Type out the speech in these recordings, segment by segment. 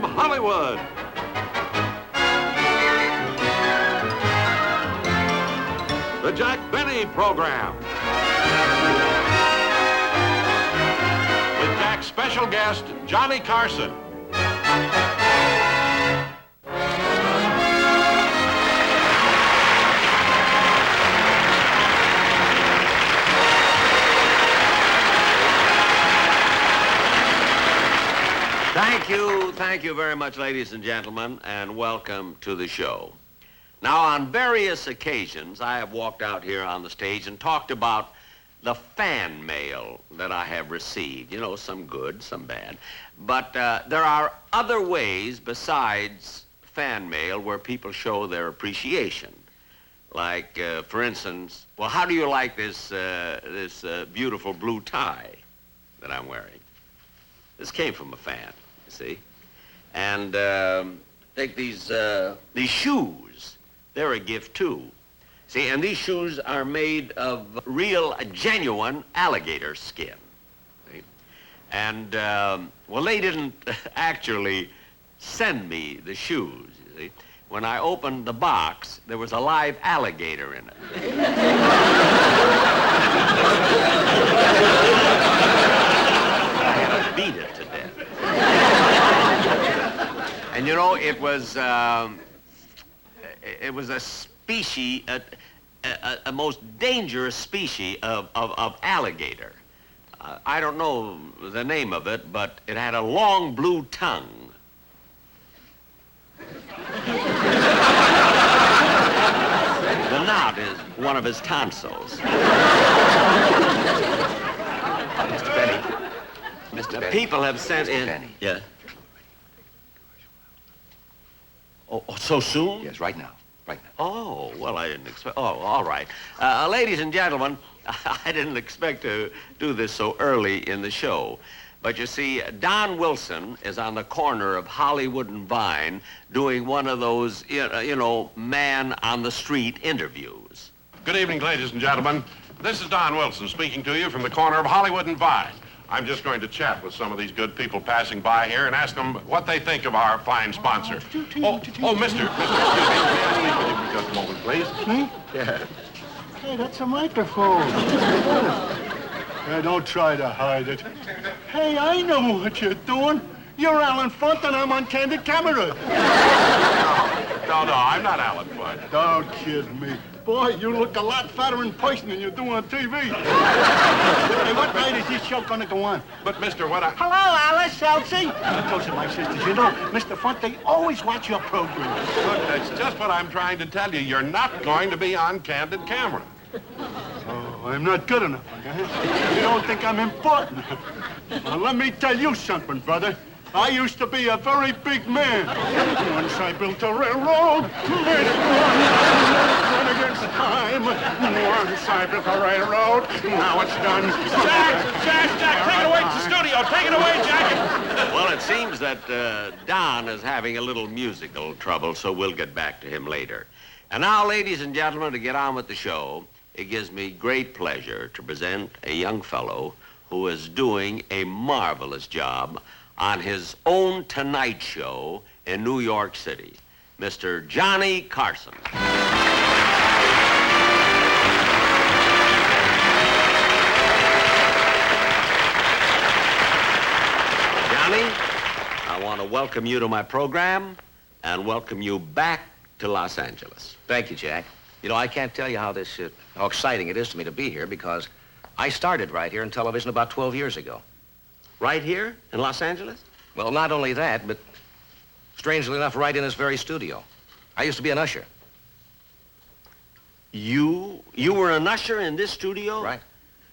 from Hollywood. The Jack Benny Program. With Jack's special guest, Johnny Carson. Thank you very much, ladies and gentlemen, and welcome to the show. Now, on various occasions, I have walked out here on the stage and talked about the fan mail that I have received. You know, some good, some bad. But there are other ways besides fan mail where people show their appreciation. Like, for instance, well, how do you like this beautiful blue tie that I'm wearing? This came from a fan, you see. And take these shoes. They're a gift, too. See, and these shoes are made of real, genuine alligator skin. See? And, well, they didn't actually send me the shoes, you see. When I opened the box, there was a live alligator in it. I had to beat it to death. And you know, it was a species, a most dangerous species of alligator. I don't know the name of it, but it had a long blue tongue. The knot is one of his tonsils. Mr. Benny. Mr. Benny. People have sent Mr. in... Benny. Yeah? Oh, so soon? Yes, right now. Right now. Oh, well, I didn't expect... Oh, all right. Ladies and gentlemen, I didn't expect to do this so early in the show. But you see, Don Wilson is on the corner of Hollywood and Vine doing one of those, you know, man-on-the-street interviews. Good evening, ladies and gentlemen. This is Don Wilson speaking to you from the corner of Hollywood and Vine. I'm just going to chat with some of these good people passing by here and ask them what they think of our fine sponsor. Mister, excuse me. May I speak with you for just a moment, please? Me? Yeah. Hey, that's a microphone. Hey, don't try to hide it. Hey, I know what you're doing. You're Alan Funt and I'm on candid camera. No, I'm not Alan Funt. Don't kid me. Boy, you look a lot fatter in person than you do on TV. Hey, what night is this show gonna go on? But, mister, what I... Hello, Alice, Elsie. Those are my sisters. You know, Mr. Funt, they always watch your program. Look, that's just what I'm trying to tell you. You're not going to be on candid camera. Oh, I'm not good enough, huh? You don't think I'm important? Well, let me tell you something, brother. I used to be a very big man. Once I built a railroad, made it run against time. Once I built a railroad, now it's done. Jack, take it away to the studio. Take it away, Jack. Well, it seems that Don is having a little musical trouble, so we'll get back to him later. And now, ladies and gentlemen, to get on with the show, it gives me great pleasure to present a young fellow who is doing a marvelous job on his own Tonight Show in New York City, Mr. Johnny Carson. Johnny, I want to welcome you to my program and welcome you back to Los Angeles. Thank you, Jack. You know, I can't tell you how exciting it is to me to be here because I started right here in television about 12 years ago. Right here in Los Angeles? Well, not only that, but strangely enough, right in this very studio. I used to be an usher. You were an usher in this studio? Right.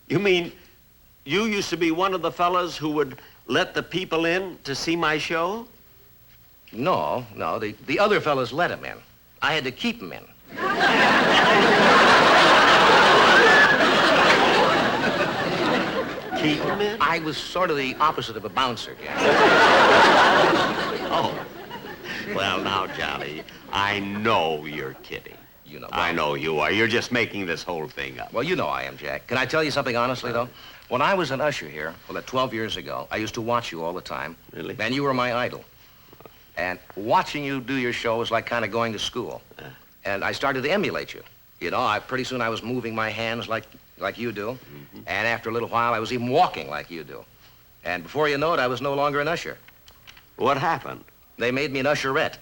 You mean you used to be one of the fellas who would let the people in to see my show? No, the other fellas let him in. I had to keep him in. Keep him in? I was sort of the opposite of a bouncer, Jack. Oh. Well, now, Johnny, I know you're kidding. You know. I know you are. You're just making this whole thing up. Well, you know I am, Jack. Can I tell you something honestly, though? When I was an usher here, 12 years ago, I used to watch you all the time. Really? And you were my idol. And watching you do your show was like kind of going to school. And I started to emulate you. You know, pretty soon I was moving my hands like you do. Mm-hmm. And after a little while, I was even walking like you do. And before you know it, I was no longer an usher. What happened? They made me an usherette.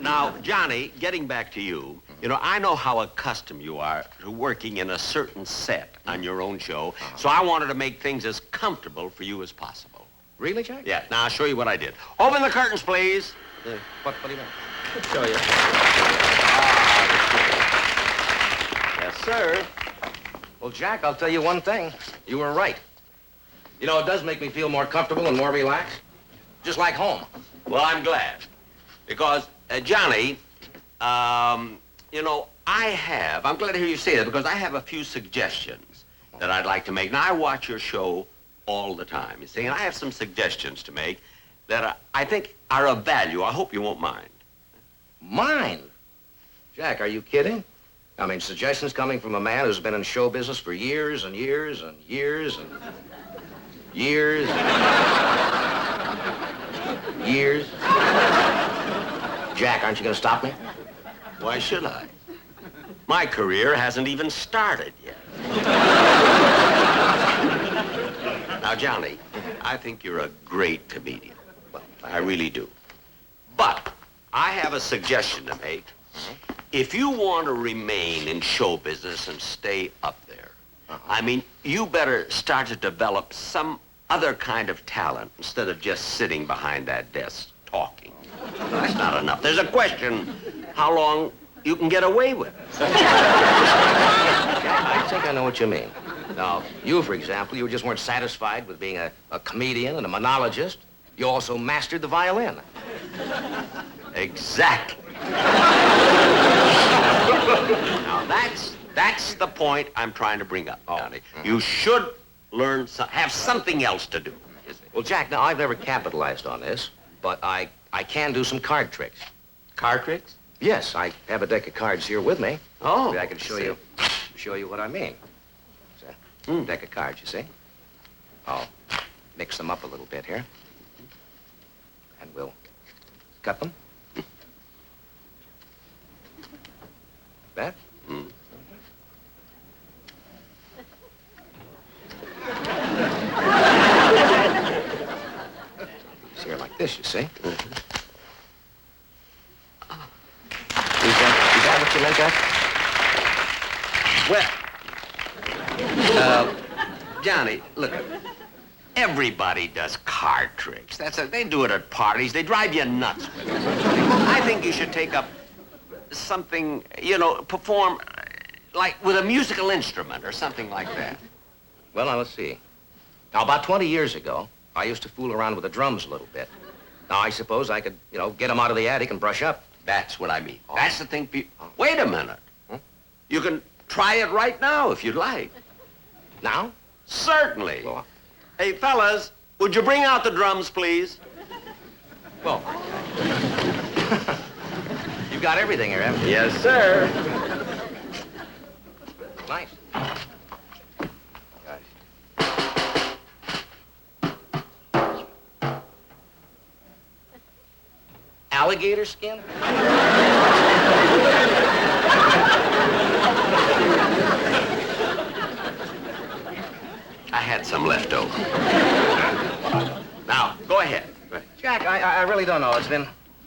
Now, Johnny, getting back to you, you know, I know how accustomed you are to working in a certain set on your own show, so I wanted to make things as comfortable for you as possible. Really, Jack? Yeah, now I'll show you what I did. Open the curtains, please. What do you mean? I'll show you. Yes, sir. Well, Jack, I'll tell you one thing. You were right. You know, it does make me feel more comfortable and more relaxed. Just like home. Well, I'm glad. Because, Johnny, you know, I'm glad to hear you say that because I have a few suggestions that I'd like to make. Now, I watch your show all the time, you see, and I have some suggestions to make that I think are of value. I hope you won't mind. Mine? Jack, are you kidding? I mean, suggestions coming from a man who's been in show business for years and years and years and years and years. Jack, aren't you going to stop me? Why should I? My career hasn't even started yet. Now, Johnny, I think you're a great comedian. Well, I really do. But I have a suggestion to make. If you want to remain in show business and stay up there, I mean, you better start to develop some other kind of talent instead of just sitting behind that desk talking. That's not enough. There's a question how long you can get away with it. I think I know what you mean. Now, you, for example, you just weren't satisfied with being a comedian and a monologist. You also mastered the violin. Exactly. Now, that's the point I'm trying to bring up, Johnny. You should learn, have something else to do. Well, Jack, now, I've never capitalized on this, but I can do some card tricks. Card tricks? Yes, I have a deck of cards here with me. Oh, maybe I can show you what I mean. It's a deck of cards, you see? I'll mix them up a little bit here. And we'll cut them. That? It's here like this, you see? Is that what you meant, Jack? Well, Johnny, look, everybody does card tricks. They do it at parties. They drive you nuts with it. I think you should take up something, you know, perform like with a musical instrument or something like that. Well, now, let's see. Now, about 20 years ago, I used to fool around with the drums a little bit. Now, I suppose I could, you know, get them out of the attic and brush up. That's what I mean. That's the thing. Wait a minute. You can try it right now if you'd like. Now? Certainly. Well, Hey, fellas, would you bring out the drums, please? well. You got everything here, haven't you? Yes, sir. Nice. Alligator skin? I had some left over. Now, go ahead. Jack, I really don't know.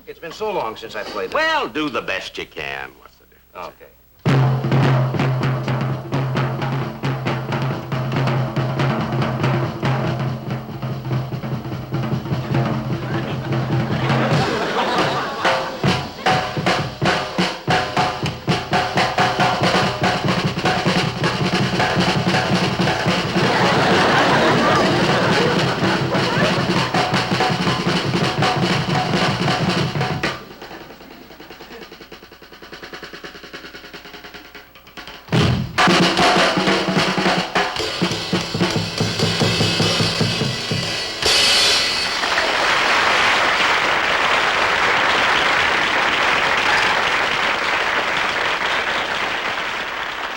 It's been so long since I played that. Well, do the best you can. What's the difference? Okay.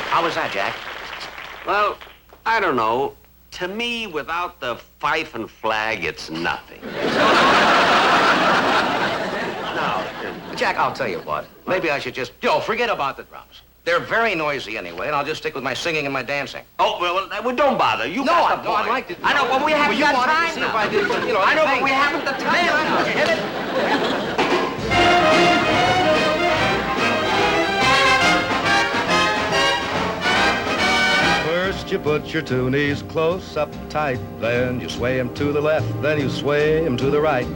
How was that, Jack? Well, I don't know. To me, without the fife and flag, it's nothing. Now, Jack, I'll tell you what. Maybe I should just, forget about the drums. They're very noisy anyway, and I'll just stick with my singing and my dancing. oh, well, don't bother. You got the point. I'd like to. I know, but we haven't you got wanted time to see now. if I did, I know, thing. but we haven't the time now. Hit it. First you put your two knees close up tight, then you sway 'em to the left, then you sway 'em to the right.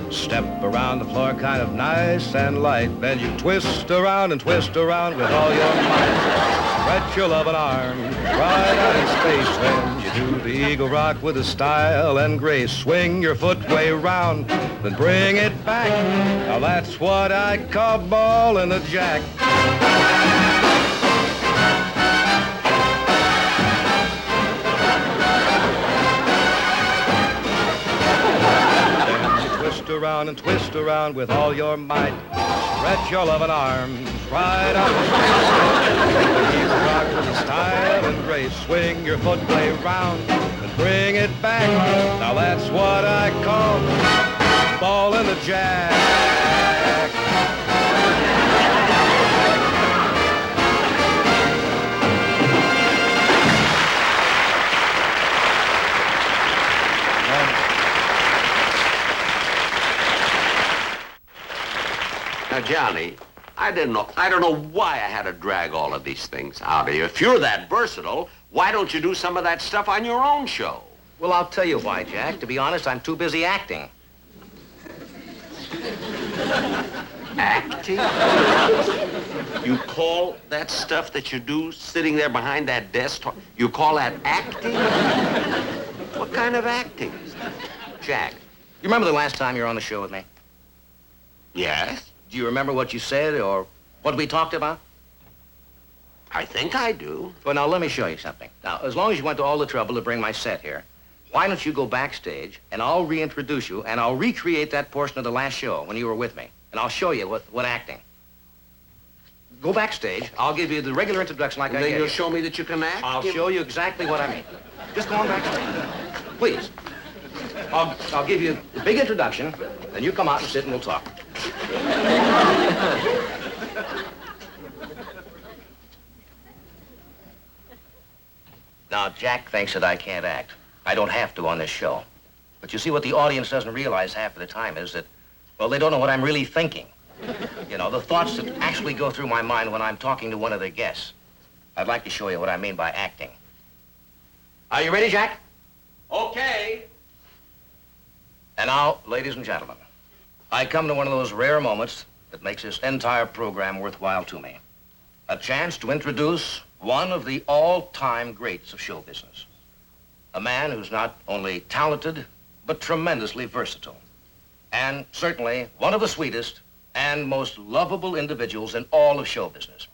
Step around the floor kind of nice and light, then you twist around and twist around with all your might. Stretch your loving arm right out in space, then you do the eagle rock with a style and grace. Swing your foot way round, then bring it back. Now that's what I call ballin' a jack. Around and twist around with all your might. Stretch your loving arms right out in space. You rock with a style and grace. Swing your foot way round and bring it back. Now that's what I call ballin' the jack. Now, Johnny, I don't know why I had to drag all of these things out of you. If you're that versatile, why don't you do some of that stuff on your own show? Well, I'll tell you why, Jack. To be honest, I'm too busy acting. Acting? You call that stuff that you do sitting there behind that desk, you call that acting? What kind of acting is that? Jack, you remember the last time you were on the show with me? Yes, Do you remember what you said or what we talked about? I think I do. Well, now, let me show you something. Now, as long as you went to all the trouble to bring my set here, why don't you go backstage, and I'll reintroduce you, and I'll recreate that portion of the last show when you were with me, and I'll show you what acting. Go backstage. I'll give you the regular introduction like And I then gave you'll you. show me that you can act? I'll show you exactly what I mean. Just go on backstage. Please. I'll give you the big introduction, then you come out and sit and we'll talk. Now, Jack thinks that I can't act. I don't have to on this show. But you see, what the audience doesn't realize half of the time is that, well, they don't know what I'm really thinking. You know, the thoughts that actually go through my mind when I'm talking to one of the guests. I'd like to show you what I mean by acting. Are you ready, Jack? Okay. And now, ladies and gentlemen, I come to one of those rare moments that makes this entire program worthwhile to me. A chance to introduce one of the all-time greats of show business. A man who's not only talented, but tremendously versatile. And certainly one of the sweetest and most lovable individuals in all of show business.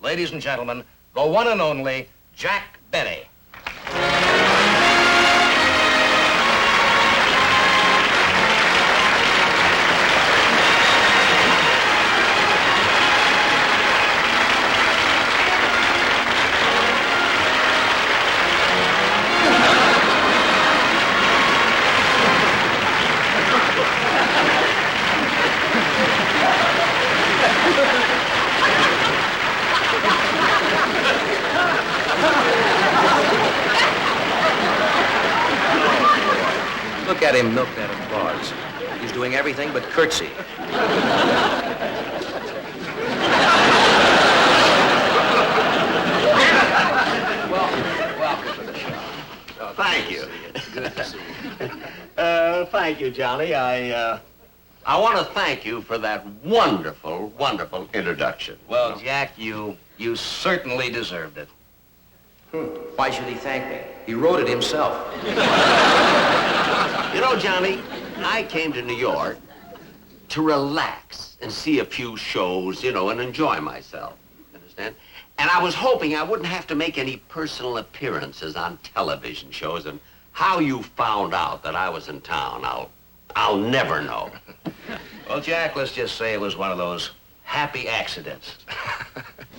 Ladies and gentlemen, the one and only Jack Benny. Look at him milk that applause. He's doing everything but curtsy. Welcome to the show. Thank you. Good to see you. Thank you, Johnny. I want to thank you for that wonderful, wonderful introduction. Well, Jack, you certainly deserved it. Why should he thank me? He wrote it himself. You know, Johnny, I came to New York to relax and see a few shows, you know, and enjoy myself. Understand? And I was hoping I wouldn't have to make any personal appearances on television shows. And how you found out that I was in town, I'll never know. Well, Jack, let's just say it was one of those happy accidents.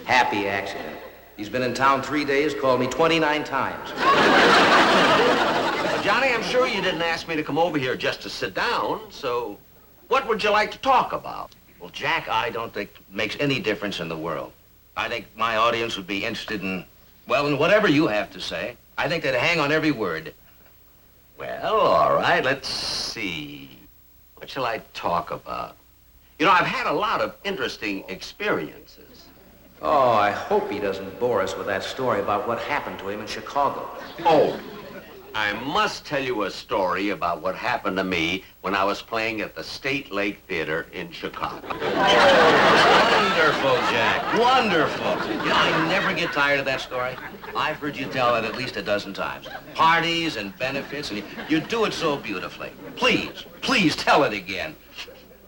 Happy accident. He's been in town 3 days, called me 29 times. Johnny, I'm sure you didn't ask me to come over here just to sit down, so what would you like to talk about? Well, Jack, I don't think it makes any difference in the world. I think my audience would be interested in, well, in whatever you have to say. I think they'd hang on every word. Well, all right, let's see. What shall I talk about? You know, I've had a lot of interesting experiences. Oh, I hope he doesn't bore us with that story about what happened to him in Chicago. Oh, I must tell you a story about what happened to me when I was playing at the State Lake Theater in Chicago. Wonderful, Jack. Wonderful. You know, I never get tired of that story. I've heard you tell it at least a dozen times. Parties and benefits, and you do it so beautifully. Please, please tell it again.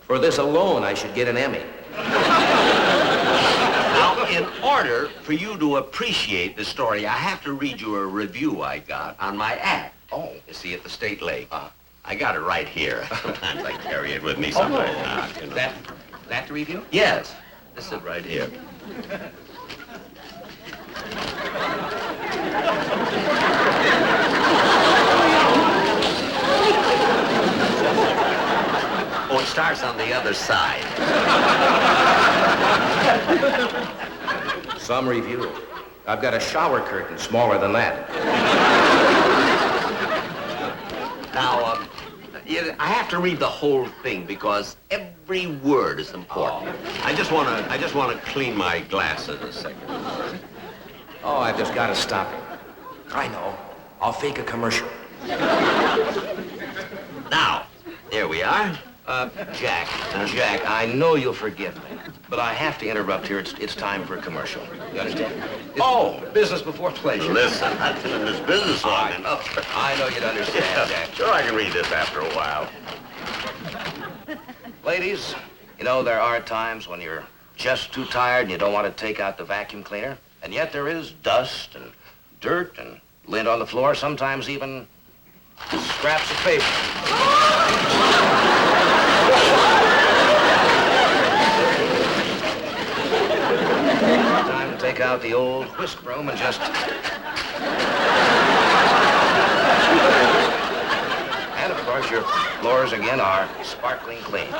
For this alone, I should get an Emmy. Now, in order for you to appreciate the story, I have to read you a review I got on my act. Oh. You see, at the State Lake. I got it right here. Sometimes I carry it with me, sometimes not. You know. That the review? Yes, this is it right here. Oh, it starts on the other side. Some review. I've got a shower curtain smaller than that. Now, I have to read the whole thing because every word is important. I just want to clean my glasses a second. Oh, I've just got to stop it. I know. I'll fake a commercial. Now, here we are. Jack, I know you'll forgive me, but I have to interrupt here. It's time for a commercial. You understand? Business before pleasure. Listen, I've been in this business long enough. I know you'd understand, Jack. Sure, I can read this after a while. Ladies, you know, there are times when you're just too tired and you don't want to take out the vacuum cleaner, and yet there is dust and dirt and lint on the floor, sometimes even scraps of paper. Time to take out the old whisk broom and just... And of course, your floors again are sparkling clean.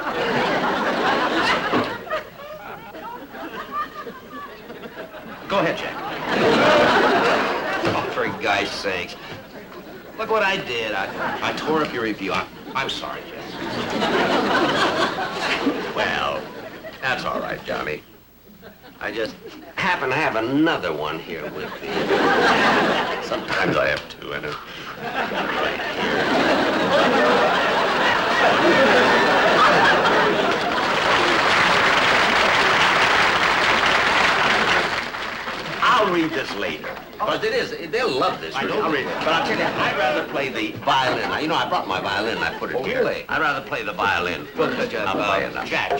Go ahead, Jack. Oh, for God's sakes. Look what I did. I tore up your review. I'm sorry, Jack. Well, that's all right, Johnny. I just happen to have another one here with me. Sometimes I have two, and right here. I'll read this later. But they'll love this. I know. I'll read it. But I'll tell you, I'd rather play the violin. You know, I brought my violin and I put it here. Really? I'd rather play the violin. Look, I'll play it now. Jack,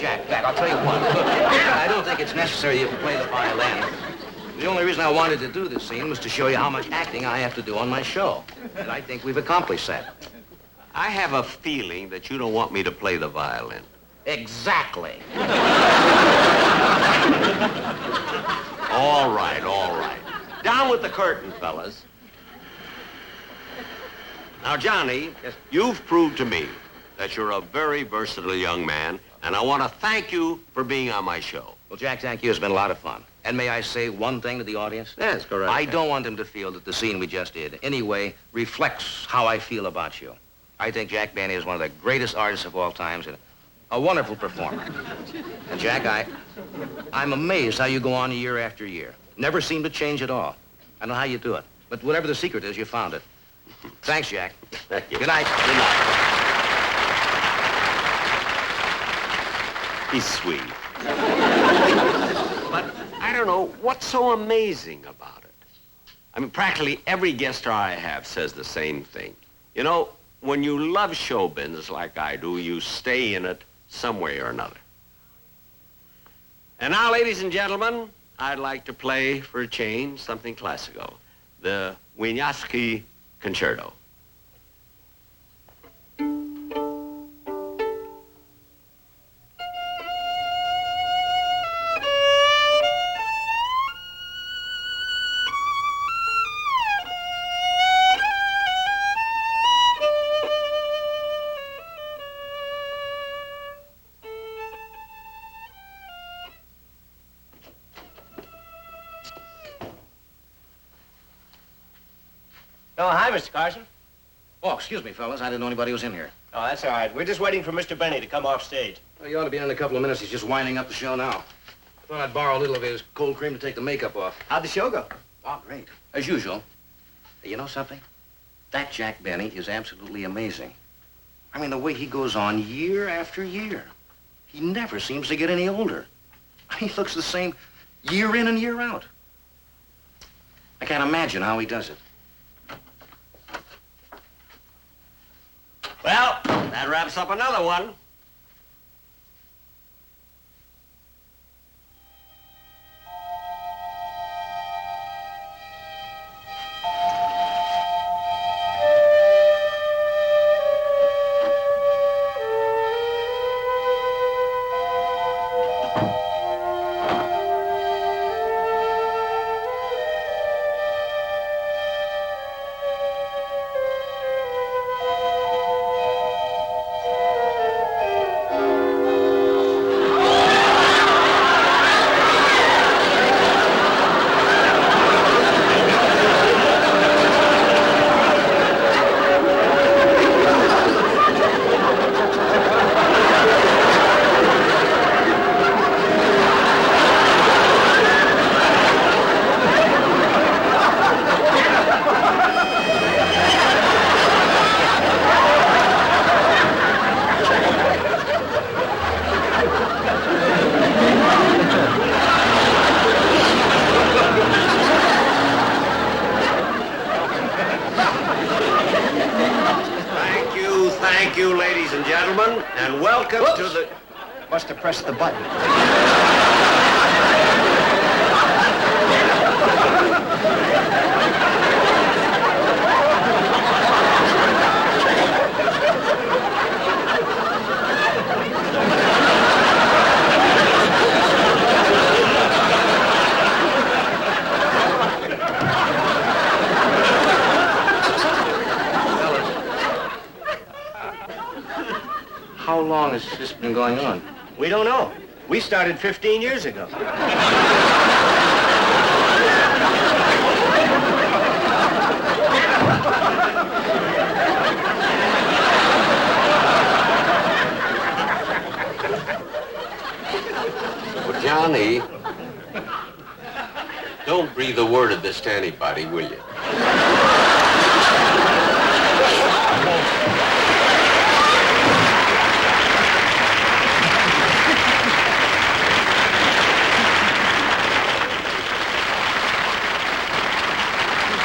I'll tell you what. Look, I don't think it's necessary you play the violin. The only reason I wanted to do this scene was to show you how much acting I have to do on my show. And I think we've accomplished that. I have a feeling that you don't want me to play the violin. Exactly. All right, all right. Down with the curtain, fellas. Now, Johnny, you've proved to me that you're a very versatile young man, and I want to thank you for being on my show. Well, Jack, thank you. It's been a lot of fun. And may I say one thing to the audience? Yes, correct. I don't want them to feel that the scene we just did, anyway, reflects how I feel about you. I think Jack Benny is one of the greatest artists of all times and a wonderful performer. And Jack, I'm amazed how you go on year after year. Never seem to change at all. I don't know how you do it. But whatever the secret is, you found it. Thanks, Jack. Thank you. Good night. Good night. He's sweet. But I don't know what's so amazing about it. I mean, practically every guest star I have says the same thing. You know, when you love show business like I do, you stay in it some way or another. And now, ladies and gentlemen, I'd like to play, for a change, something classical. The Wieniawski Concerto. Oh, hi, Mr. Carson. Oh, excuse me, fellas. I didn't know anybody was in here. Oh, that's all right. We're just waiting for Mr. Benny to come off stage. Well, you ought to be in a couple of minutes. He's just winding up the show now. I thought I'd borrow a little of his cold cream to take the makeup off. How'd the show go? Oh, great. As usual. Hey, you know something? That Jack Benny is absolutely amazing. I mean, the way he goes on year after year. He never seems to get any older. He looks the same year in and year out. I can't imagine how he does it. Well, that wraps up another one. Thank you, ladies and gentlemen, and welcome to the... Must have pressed the button. How long has this been going on? We don't know. We started 15 years ago. Well, Johnny, don't breathe a word of this to anybody, will you?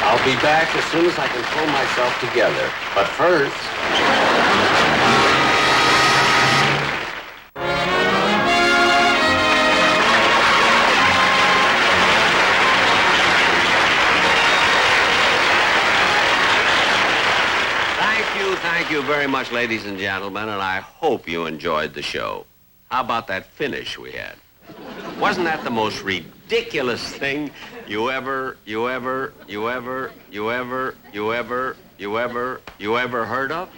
I'll be back as soon as I can pull myself together. But first... Thank you very much, ladies and gentlemen, and I hope you enjoyed the show. How about that finish we had? Wasn't that the most ridiculous thing you ever heard of?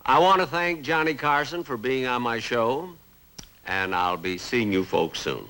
I want to thank Johnny Carson for being on my show, and I'll be seeing you folks soon.